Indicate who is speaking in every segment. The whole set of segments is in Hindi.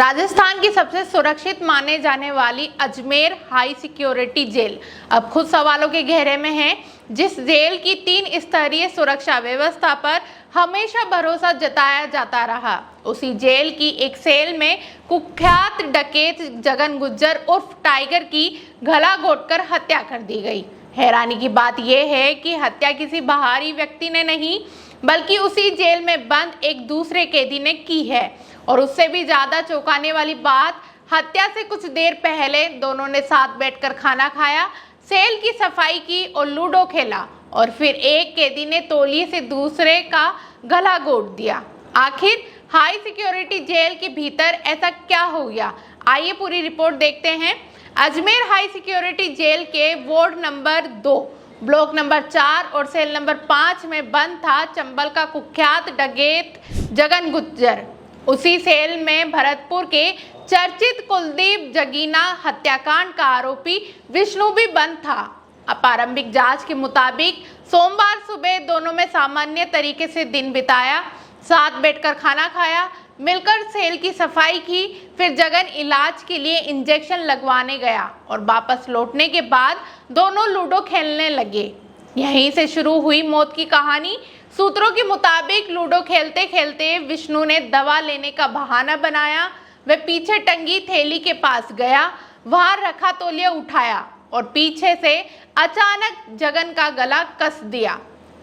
Speaker 1: राजस्थान की सबसे सुरक्षित माने जाने वाली अजमेर हाई सिक्योरिटी जेल अब खुद सवालों के घेरे में है। जिस जेल की 3 स्तरीय सुरक्षा व्यवस्था पर हमेशा भरोसा जताया जाता रहा, उसी जेल की एक सेल में कुख्यात डकैत जगन गुज्जर उर्फ टाइगर की गला घोंटकर हत्या कर दी गई। हैरानी की बात यह है कि हत्या किसी बाहरी व्यक्ति ने नहीं, बल्कि उसी जेल में बंद एक दूसरे कैदी ने की है। और उससे भी ज्यादा चौंकाने वाली बात, हत्या से कुछ देर पहले दोनों ने साथ बैठकर खाना खाया, सेल की सफाई की और लूडो खेला, और फिर एक कैदी ने तौलिए से दूसरे का गला घोंट दिया। आखिर हाई सिक्योरिटी जेल के भीतर ऐसा क्या हो गया? आइए पूरी रिपोर्ट देखते हैं। अजमेर हाई सिक्योरिटी जेल के वार्ड नंबर 2, ब्लॉक नंबर 4 और सेल नंबर 5 में बंद था चंबल का कुख्यात डकैत जगन गुज्जर। उसी सेल में भरतपुर के चर्चित कुलदीप जगीना हत्याकांड का आरोपी विष्णु भी बंद था। प्रारंभिक जांच के मुताबिक सोमवार सुबह दोनों में सामान्य तरीके से दिन बिताया, साथ बैठकर खाना खाया, मिलकर सेल की सफाई की। फिर जगन इलाज के लिए इंजेक्शन लगवाने गया और वापस लौटने के बाद दोनों लूडो खेलने लगे। यहीं से शुरू हुई मौत की कहानी। सूत्रों के मुताबिक लूडो खेलते खेलते विष्णु ने दवा लेने का बहाना बनाया। वह पीछे टंगी थैली के पास गया, वहां रखा तौलिया उठाया और पीछे से अचानक जगन का गला कस दिया।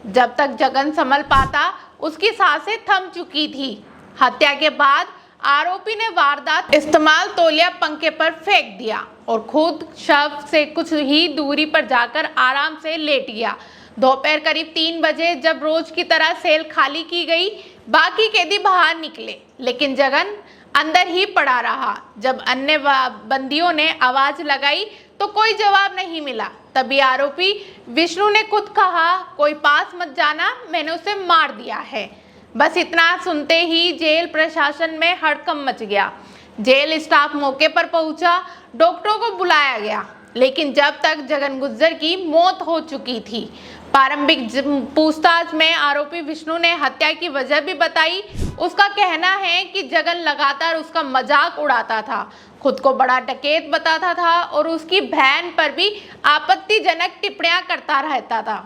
Speaker 1: जब तक जगन संभल पाता, उसकी सांसें थम चुकी थी। हत्या के बाद आरोपी ने वारदात इस्तेमाल तौलिया पंखे पर फेंक दिया और खुद शव से कुछ ही दूरी पर जाकर आराम से लेट गया। दोपहर करीब 3 बजे जब रोज की तरह सेल खाली की गई, बाकी कैदी बाहर निकले, लेकिन जगन अंदर ही पड़ा रहा। जब अन्य बंदियों ने आवाज लगाई तो कोई जवाब नहीं मिला। तभी आरोपी विष्णु ने खुद कहा, कोई पास मत जाना, मैंने उसे मार दिया है। बस इतना सुनते ही जेल प्रशासन में हड़कंप मच गया। जेल स्टाफ मौके पर पहुंचा, डॉक्टरों को बुलाया गया, लेकिन जब तक जगन गुज्जर की मौत हो चुकी थी। प्रारंभिक पूछताछ में आरोपी विष्णु ने हत्या की वजह भी बताई। उसका कहना है कि जगन लगातार उसका मजाक उड़ाता था, खुद को बड़ा डकैत बताता था और उसकी बहन पर भी आपत्तिजनक टिप्पणियां करता रहता था।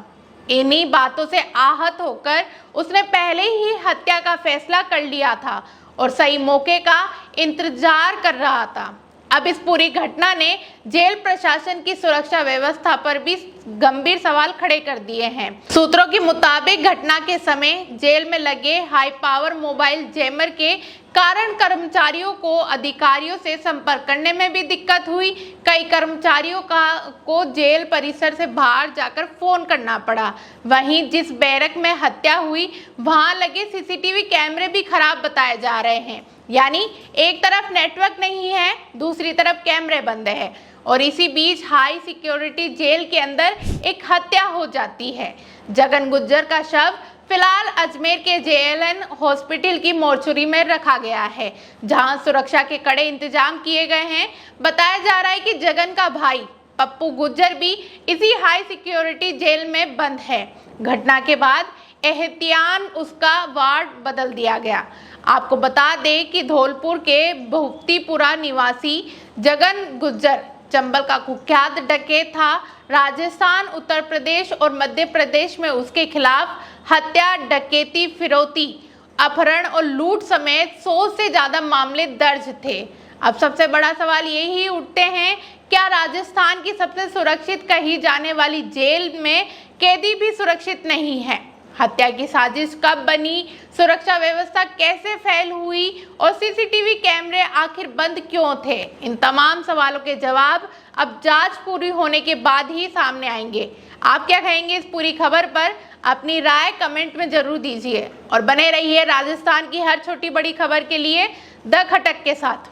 Speaker 1: इन्हीं बातों से आहत होकर उसने पहले ही हत्या का फैसला कर लिया था और सही मौके का इंतजार कर रहा था। अब इस पूरी घटना ने जेल प्रशासन की सुरक्षा व्यवस्था पर भी गंभीर सवाल खड़े कर दिए हैं। सूत्रों के मुताबिक घटना के समय जेल में लगे हाई पावर मोबाइल जैमर के कारण कर्मचारियों को अधिकारियों से संपर्क करने में भी दिक्कत हुई। कई कर्मचारियों को जेल परिसर से बाहर जाकर फोन करना पड़ा। वहीं जिस बैरक में हत्या हुई, वहां लगे सीसीटीवी कैमरे भी खराब बताए जा रहे हैं। यानी एक तरफ नेटवर्क नहीं है, दूसरी तरफ कैमरे बंद है, और इसी बीच हाई सिक्योरिटी जेल के अंदर एक हत्या हो जाती है। जगन गुज्जर का शव फिलहाल अजमेर के JLN हॉस्पिटल की मोर्चरी में रखा गया है, जहां सुरक्षा के कड़े इंतजाम किए गए हैं। बताया जा रहा है कि जगन का भाई पप्पू गुज्जर भी इसी हाई सिक्योरिटी जेल में बंद है। घटना के बाद एहतियान उसका वार्ड बदल दिया गया। आपको बता दें कि धौलपुर के भुक्तिपुरा निवासी जगन गुज्जर चंबल का कुख्यात डकैत था। राजस्थान, उत्तर प्रदेश और मध्य प्रदेश में उसके खिलाफ हत्या, डकैती, फिरौती, अपहरण और लूट समेत 100 से ज्यादा मामले दर्ज थे। अब सबसे बड़ा सवाल यही उठते हैं, क्या राजस्थान की सबसे सुरक्षित कही जाने वाली जेल में कैदी भी सुरक्षित नहीं है? हत्या की साजिश कब बनी, सुरक्षा व्यवस्था कैसे फेल हुई और सीसीटीवी कैमरे आखिर बंद क्यों थे? इन तमाम सवालों के जवाब अब जांच पूरी होने के बाद ही सामने आएंगे। आप क्या कहेंगे इस पूरी खबर पर? अपनी राय कमेंट में जरूर दीजिए और बने रहिए राजस्थान की हर छोटी बड़ी खबर के लिए द खटक के साथ।